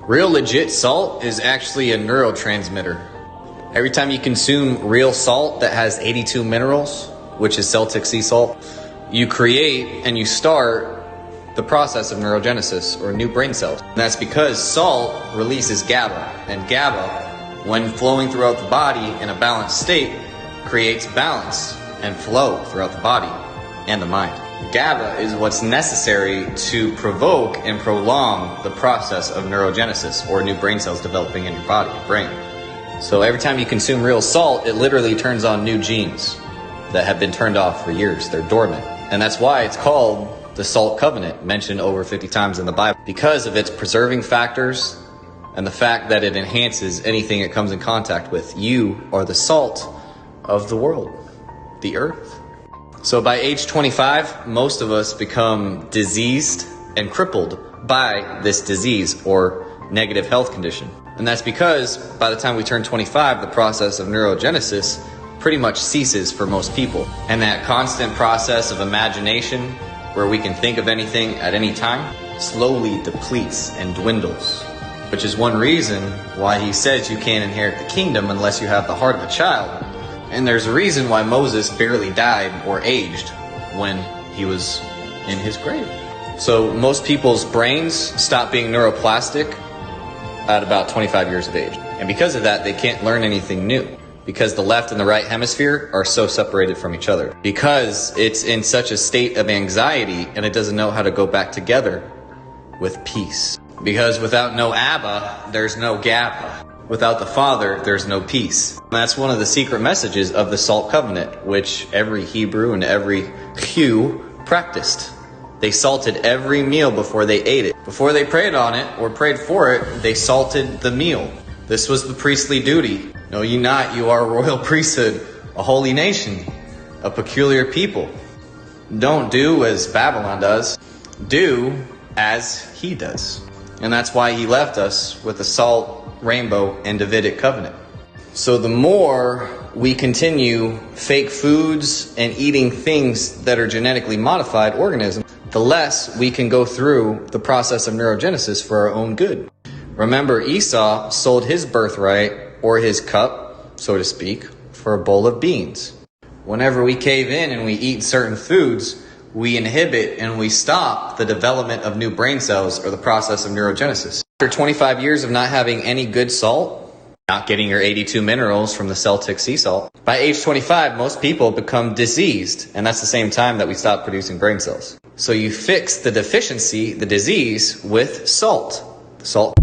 Real legit salt is actually a neurotransmitter. Every time you consume real salt that has 82 minerals, which is Celtic sea salt, you create and you start the process of neurogenesis, or new brain cells. And that's because salt releases GABA, and GABA, when flowing throughout the body in a balanced state, creates balance and flow throughout the body and the mind. GABA is what's necessary to provoke and prolong the process of neurogenesis, or new brain cells developing in your body, your brain. So every time you consume real salt, it literally turns on new genes that have been turned off for years. They're dormant. And that's why it's called the Salt Covenant, mentioned over 50 times in the Bible, because of its preserving factors and the fact that it enhances anything it comes in contact with. You are the salt of the world, the earth. So by age 25, most of us become diseased and crippled by this disease or negative health condition. And that's because by the time we turn 25, the process of neurogenesis pretty much ceases for most people. And that constant process of imagination, where we can think of anything at any time, slowly depletes and dwindles. Which is one reason why he says you can't inherit the kingdom unless you have the heart of a child. And there's a reason why Moses barely died or aged when he was in his grave. So most people's brains stop being neuroplastic at about 25 years of age. And because of that, they can't learn anything new, because the left and the right hemisphere are so separated from each other. Because it's in such a state of anxiety and it doesn't know how to go back together with peace. Because without no Abba, there's no GABA. Without the Father, there's no peace. And that's one of the secret messages of the Salt Covenant, which every Hebrew and every Jew practiced. They salted every meal before they ate it. Before they prayed on it or prayed for it, they salted the meal. This was the priestly duty. Know ye not, you are a royal priesthood, a holy nation, a peculiar people. Don't do as Babylon does. Do as he does. And that's why he left us with the salt, rainbow, and Davidic covenant. So the more we continue fake foods and eating things that are genetically modified organisms, the less we can go through the process of neurogenesis for our own good. Remember, Esau sold his birthright, or his cup, so to speak, for a bowl of beans. Whenever we cave in and we eat certain foods, we inhibit and we stop the development of new brain cells, or the process of neurogenesis. After 25 years of not having any good salt, not getting your 82 minerals from the Celtic sea salt, by age 25, most people become diseased, and that's the same time that we stop producing brain cells. So you fix the deficiency, the disease, with salt. Salt.